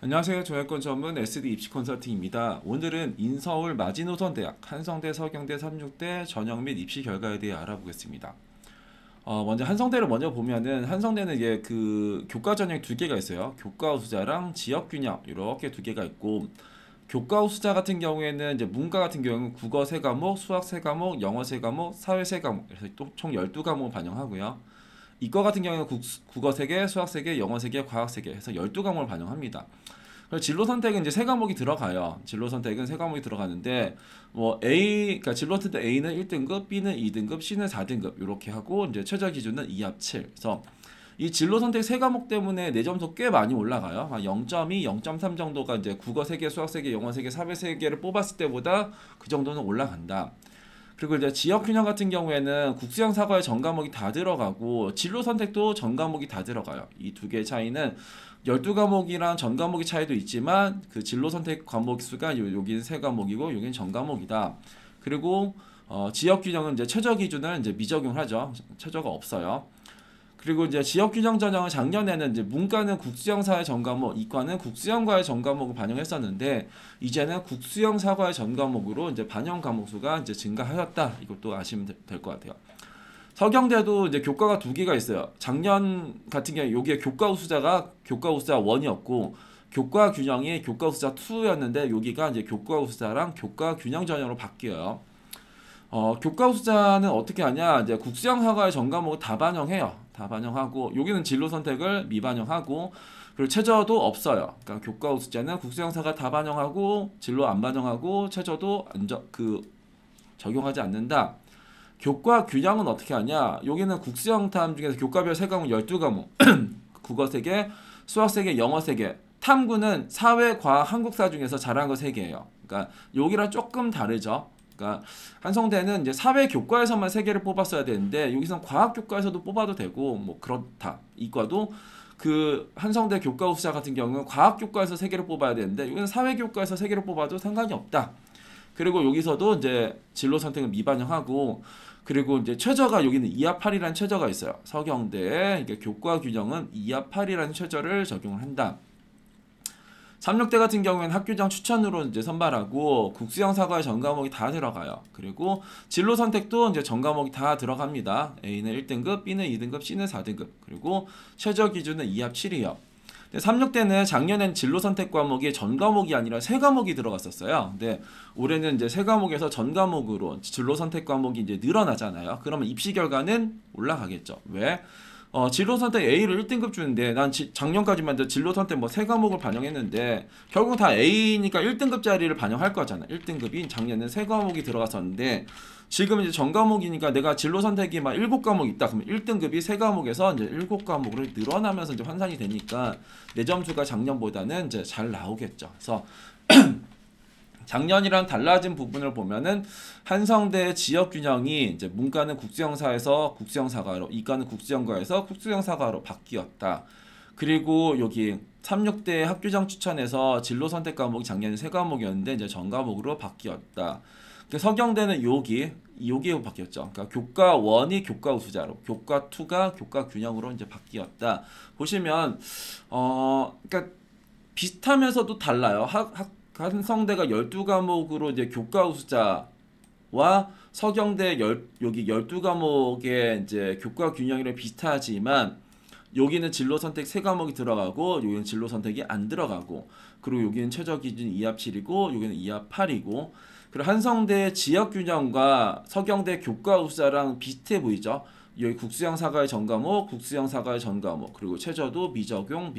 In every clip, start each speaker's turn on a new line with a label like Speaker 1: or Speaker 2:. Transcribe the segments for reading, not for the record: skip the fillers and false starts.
Speaker 1: 안녕하세요. 정외권 전문 SD 입시 컨설팅입니다. 오늘은 인서울 마지노선대학, 한성대, 서경대, 삼육대 전형 및 입시 결과에 대해 알아보겠습니다. 먼저 한성대를 먼저 보면은 한성대는 이게 그 교과 전형이 두 개가 있어요. 교과 우수자랑 지역 균형 이렇게 두 개가 있고 교과 우수자 같은 경우에는 이제 문과 같은 경우는 국어 세 과목, 수학 세 과목, 영어 세 과목, 사회 세 과목 그래서 또 총 12과목을 반영하고요. 이과 같은 경우는 국어 3개, 수학 3개, 영어 3개, 과학 3개 해서 12과목을 반영합니다. 그래서 진로 선택은 이제 세 과목이 들어가요. 진로 선택은 세 과목이 들어가는데 뭐 그러니까 진로 선택 A는 1등급, B는 2등급, C는 4등급 이렇게 하고 이제 최저 기준은 2합 7. 그래서 이 진로 선택 세 과목 때문에 내 점수 꽤 많이 올라가요. 한 0.2, 0.3 정도가 이제 국어 3개, 수학 3개, 영어 3개, 사회 3개를 뽑았을 때보다 그 정도는 올라간다. 그리고 이제 지역 균형 같은 경우에는 국수형 사과의 전 과목이 다 들어가고 진로 선택도 전 과목이 다 들어가요. 이 두 개의 차이는 12과목이랑 전 과목의 차이도 있지만 그 진로 선택 과목 수가 여기는 세 과목이고 여기는 전 과목이다. 그리고 지역 균형은 이제 최저 기준을 이제 미적용하죠. 최저가 없어요. 그리고 이제 지역 균형 전형은 작년에는 이제 문과는 국수형 사회 전 과목, 이과는 국수형과의 전 과목을 반영했었는데 이제는 국수형 사과의 전 과목으로 이제 반영 과목 수가 이제 증가하였다. 이것도 아시면 될 것 같아요. 서경대도 이제 교과가 두 개가 있어요. 작년 같은 경우 여기에 교과 우수자가 교과 우수자 1이었고 교과 균형이 교과 우수자 2였는데 여기가 이제 교과 우수자랑 교과 균형 전형으로 바뀌어요. 교과 우수자는 어떻게 하냐? 이제 국수형 사과의 전 과목을 다 반영해요. 다 반영하고 여기는 진로 선택을 미반영하고 그리고 최저도 없어요. 그러니까 교과 우수자는 국수형 사과 다 반영하고 진로 안 반영하고 최저도 적용하지 않는다. 교과 균형은 어떻게 하냐? 여기는 국수형 탐 중에서 교과별 세 과목 12과목 국어 3개, 수학 3개, 영어 3개 탐구는 사회, 과학, 한국사 중에서 잘한 거 3개예요. 그러니까 여기랑 조금 다르죠. 그러니까 한성대는 이제 사회 교과에서만 3개를 뽑았어야 되는데 여기서는 과학 교과에서도 뽑아도 되고 뭐 그렇다. 이과도 그 한성대 교과 우수자 같은 경우는 과학 교과에서 3개를 뽑아야 되는데 여기는 사회 교과에서 3개를 뽑아도 상관이 없다. 그리고 여기서도 이제 진로 선택을 미반영하고 그리고 이제 최저가 여기는 2합 8이라는 최저가 있어요. 서경대의 교과 균형은 2합 8이라는 최저를 적용을 한다. 삼육대 같은 경우에는 학교장 추천으로 이제 선발하고 국수형 사과의 전 과목이 다 들어가요. 그리고 진로 선택도 이제 전 과목이 다 들어갑니다. A는 1등급, B는 2등급, C는 4등급. 그리고 최저 기준은 2합 7이요. 삼육대는 작년엔 진로 선택 과목이 전 과목이 아니라 세 과목이 들어갔었어요. 근데 올해는 이제 세 과목에서 전 과목으로 진로 선택 과목이 이제 늘어나잖아요. 그러면 입시 결과는 올라가겠죠. 왜? 진로 선택 A를 1등급 주는데 난 작년까지만 해도 진로 선택 뭐 세 과목을 반영했는데 결국 다 A니까 1등급짜리를 반영할 거잖아. 1등급이 작년에 세 과목이 들어갔었는데 지금 이제 전 과목이니까 내가 진로 선택이 막 7과목 있다. 그러면 1등급이 세 과목에서 이제 7과목으로 늘어나면서 이제 환산이 되니까 내 점수가 작년보다는 이제 잘 나오겠죠. 그래서 작년이랑 달라진 부분을 보면은 한성대 지역 균형이 이제 문과는 국수형사에서 국수형사과로, 이과는 국수형과에서 국수형사과로 바뀌었다. 그리고 여기 36대 학교장 추천에서 진로 선택 과목이 작년에 세 과목이었는데 이제 전 과목으로 바뀌었다. 서경대는 여기 바뀌었죠. 그러니까 교과 1이 교과 우수자로, 교과 2가 교과 균형으로 이제 바뀌었다. 보시면 그러니까 비슷하면서도 달라요. 한성대가 12과목으로 이제 교과 우수자와 서경대 여기 12과목의 이제 교과 균형이랑 비슷하지만 여기는 진로 선택 3과목이 들어가고 여기는 진로 선택이 안 들어가고 그리고 여기는 최저 기준 2합 7이고 여기는 2합 8이고 그리고 한성대 지역 균형과 서경대 교과 우수자랑 비슷해 보이죠? 여기 국수형 사과의 전 과목, 국수형 사과의 전 과목, 그리고 최저도 미적용.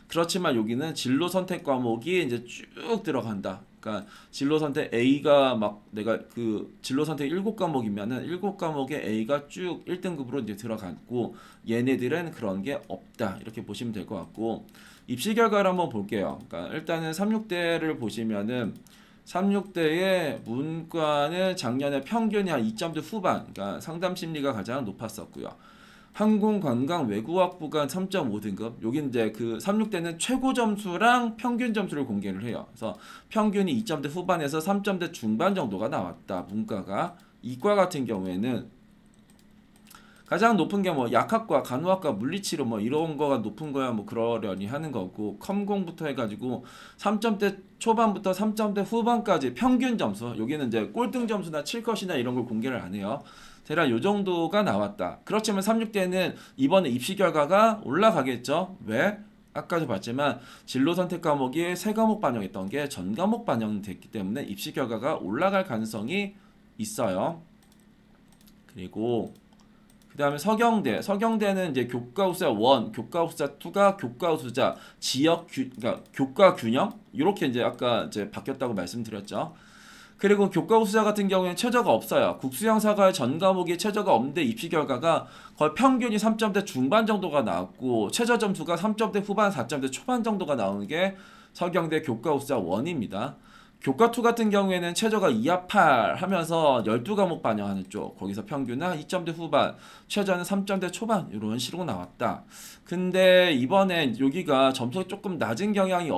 Speaker 1: 그렇지만 여기는 진로 선택 과목이 이제 쭉 들어간다. 그러니까 진로 선택 A가 막 내가 그 진로 선택 7과목이면은 7과목에 A가 쭉 1등급으로 이제 들어갔고 얘네들은 그런 게 없다. 이렇게 보시면 될 것 같고 입시 결과를 한번 볼게요. 그러니까 일단은 36대를 보시면은 36대의 문과는 작년에 평균이 한 2점대 후반, 그러니까 상담 심리가 가장 높았었고요. 항공관광 외국어학부가 3.5등급. 여기 이제 그 36대는 최고 점수랑 평균 점수를 공개를 해요. 그래서 평균이 2점대 후반에서 3점대 중반 정도가 나왔다. 문과가. 이과 같은 경우에는 가장 높은 게 뭐 약학과, 간호학과, 물리치료 뭐 이런 거가 높은 거야 뭐 그러려니 하는 거고 컴공부터 해가지고 3점대 초반부터 3점대 후반까지 평균 점수 여기는 이제 꼴등 점수나 칠컷이나 이런 걸 공개를 안 해요. 대략 요 정도가 나왔다. 그렇지만 36대는 이번에 입시 결과가 올라가겠죠. 왜? 아까도 봤지만 진로 선택 과목이 세 과목 반영했던 게 전 과목 반영됐기 때문에 입시 결과가 올라갈 가능성이 있어요. 그리고 그 다음에 서경대는 이제 교과우수자 1, 교과우수자 2가 교과우수자 그러니까 교과 균형 이렇게 이제 아까 이제 바뀌었다고 말씀드렸죠. 그리고 교과우수자 같은 경우에는 최저가 없어요. 국수형 사과의 전 과목이 최저가 없는데 입시 결과가 거의 평균이 3점대 중반 정도가 나왔고 최저 점수가 3점대 후반, 4점대 초반 정도가 나오는 게 서경대 교과우수자 1입니다. 교과2 같은 경우에는 최저가 2하 8 하면서 12과목 반영하는 쪽 거기서 평균은 2점대 후반 최저는 3점대 초반 이런 식으로 나왔다. 근데 이번에 여기가 점수가 조금 낮은 경향이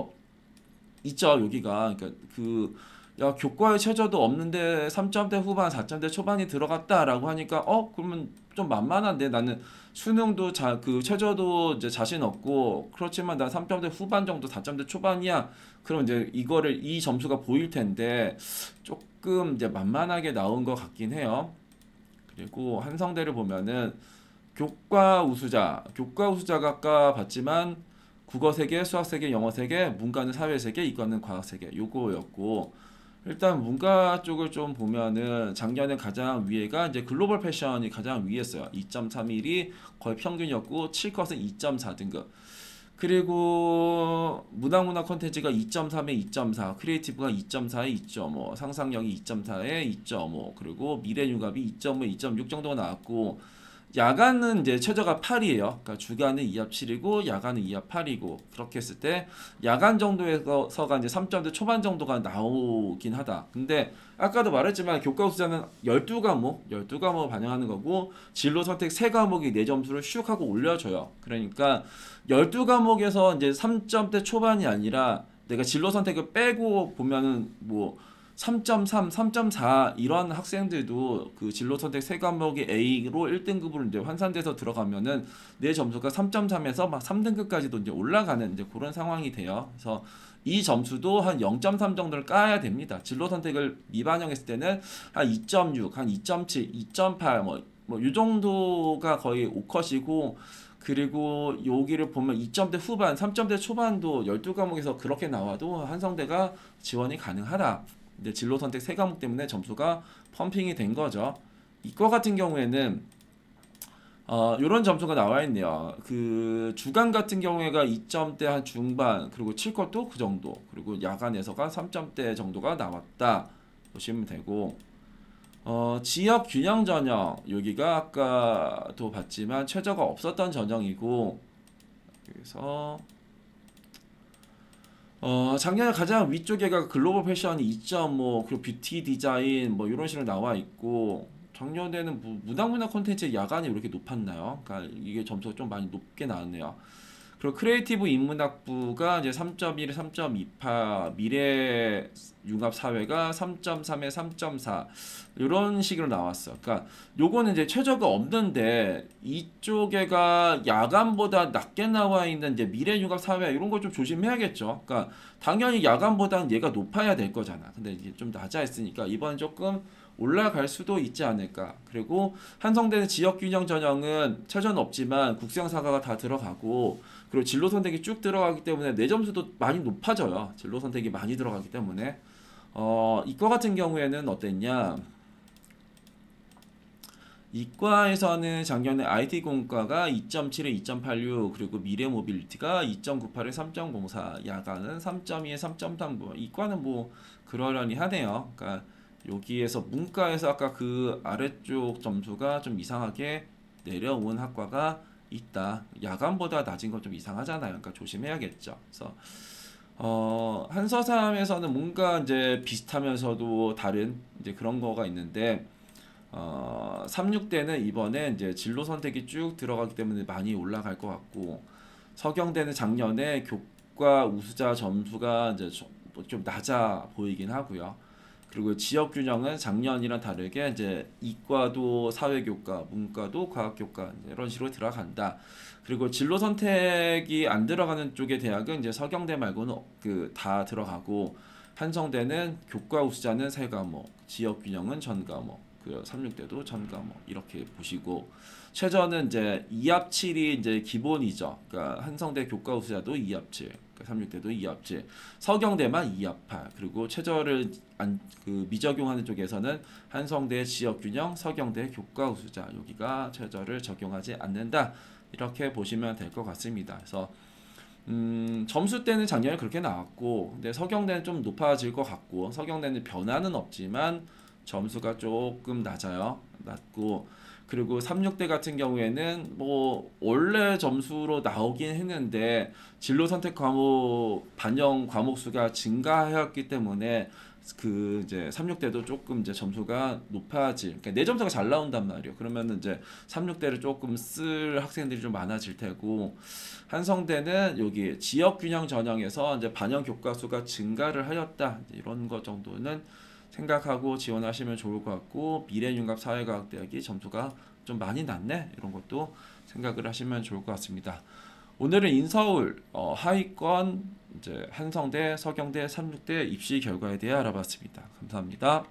Speaker 1: 있죠. 여기가 그러니까 교과의 최저도 없는데 3점대 후반 4점대 초반이 들어갔다라고 하니까 그러면 좀 만만한데 나는 수능도 최저도 이제 자신 없고 그렇지만 난 3점대 후반 정도 4점대 초반이야. 그럼 이제 이 점수가 보일 텐데 조금 이제 만만하게 나온 것 같긴 해요. 그리고 한성대를 보면은 교과 우수자가 아까 봤지만 국어 3개, 수학 3개, 영어 3개, 문과는 사회 3개, 이과는 과학 3개 요거였고 일단 문과 쪽을 좀 보면은 작년에 가장 위에가 이제 글로벌 패션이 가장 위였어요. 2.31이 거의 평균이었고 7컷은 2.4등급. 그리고 문화 콘텐츠가 2.3에 2.4, 크리에이티브가 2.4에 2.5, 상상력이 2.4에 2.5, 그리고 미래융합이 2.5, 2.6 정도가 나왔고 야간은 이제 최저가 8이에요. 그러니까 주간은 2합 7이고 야간은 2합 8이고 그렇게 했을 때 야간 정도에서가 이제 3점대 초반 정도가 나오긴 하다. 근데 아까도 말했지만 교과우수자는 12과목 반영하는 거고 진로 선택 3과목이 내 점수를 슉 하고 올려줘요. 그러니까 12과목에서 이제 3점대 초반이 아니라 내가 진로 선택을 빼고 보면은 뭐 3.3, 3.4 이런 학생들도 그 진로 선택 세 과목이 A로 1등급으로 이제 환산돼서 들어가면은 내 점수가 3.3에서 막 3등급까지도 이제 올라가는 이제 그런 상황이 돼요. 그래서 이 점수도 한 0.3 정도를 까야 됩니다. 진로 선택을 미반영했을 때는 한 2.6, 한 2.7, 2.8 이 정도가 거의 5컷이고 그리고 여기를 보면 2점대 후반, 3점대 초반도 12과목에서 그렇게 나와도 한성대가 지원이 가능하다. 근데 진로 선택 3과목 때문에 점수가 펌핑이 된 거죠. 이과 같은 경우에는 이런 점수가 나와 있네요. 그 주간 같은 경우에가 2점대 한 중반 그리고 7컷도 그 정도 그리고 야간에서가 3점대 정도가 나왔다 보시면 되고 지역 균형 전형 여기가 아까도 봤지만 최저가 없었던 전형이고 그래서 작년에 가장 위쪽에가 글로벌 패션이 2.5 그리고 뷰티 디자인 뭐 이런 식으로 나와 있고 작년에는 문화 콘텐츠 야간이 왜 이렇게 높았나요? 그러니까 이게 점수가 좀 많이 높게 나왔네요. 그리고 크리에이티브 인문학부가 이제 3.1, 3.28, 미래 융합 사회가 3.3에 3.4 이런 식으로 나왔어. 그러니까 요거는 이제 최저가 없는데 이쪽에가 야간보다 낮게 나와 있는 이제 미래 융합 사회 이런 거 좀 조심해야겠죠. 그러니까 당연히 야간보다는 얘가 높아야 될 거잖아. 근데 이게 좀 낮아 있으니까 이번 조금 올라갈 수도 있지 않을까. 그리고 한성대는 지역균형 전형은 최저는 없지만 국수형 사과가 다 들어가고 그리고 진로 선택이 쭉 들어가기 때문에 내 점수도 많이 높아져요. 진로 선택이 많이 들어가기 때문에 이과 같은 경우에는 어땠냐? 이과에서는 작년에 IT 공과가 2.7에 2.86 그리고 미래 모빌리티가 2.98에 3.04 야간은 3.2에 3.3 이과는 뭐 그러려니 하네요. 그러니까 여기에서 문과에서 아까 그 아래쪽 점수가 좀 이상하게 내려온 학과가 있다. 야간보다 낮은 건 좀 이상하잖아요. 그러니까 조심해야겠죠. 그래서 한서삼에서는 뭔가 이제 비슷하면서도 다른 이제 그런 거가 있는데 36대는 이번에 이제 진로 선택이 쭉 들어가기 때문에 많이 올라갈 것 같고 서경대는 작년에 교과 우수자 점수가 이제 좀 낮아 보이긴 하고요. 그리고 지역 균형은 작년이랑 다르게 이제 이과도 사회교과, 문과도 과학교과 이런 식으로 들어간다. 그리고 진로 선택이 안 들어가는 쪽의 대학은 이제 서경대 말고는 그 다 들어가고 한성대는 교과 우수자는 세 과목, 지역 균형은 전 과목, 그 36대도 전 과목 이렇게 보시고 최저는 이제 2합7이 이제 기본이죠. 그러니까 한성대 교과 우수자도 2합7, 36대도 2합7, 서경대만 2합8. 그리고 최저를 미적용하는 쪽에서는 한성대 지역균형, 서경대 교과 우수자 여기가 최저를 적용하지 않는다. 이렇게 보시면 될 것 같습니다. 그래서 점수 때는 작년에 그렇게 나왔고, 근데 서경대는 좀 높아질 것 같고, 서경대는 변화는 없지만 점수가 조금 낮고, 그리고 36대 같은 경우에는 뭐 원래 점수로 나오긴 했는데 진로 선택 과목 반영 과목 수가 증가하였기 때문에 그 이제 36대도 조금 이제 점수가 높아질, 그러니까 내 점수가 잘 나온단 말이에요. 그러면은 이제 36대를 조금 쓸 학생들이 좀 많아질 테고, 한성대는 여기 지역 균형 전형에서 이제 반영 교과 수가 증가를 하였다, 이런 것 정도는 생각하고 지원하시면 좋을 것 같고, 미래융합 사회과학대학이 점수가 좀 많이 낮네, 이런 것도 생각을 하시면 좋을 것 같습니다. 오늘은 인서울 하위권 이제 한성대, 서경대, 36대 입시 결과에 대해 알아봤습니다. 감사합니다.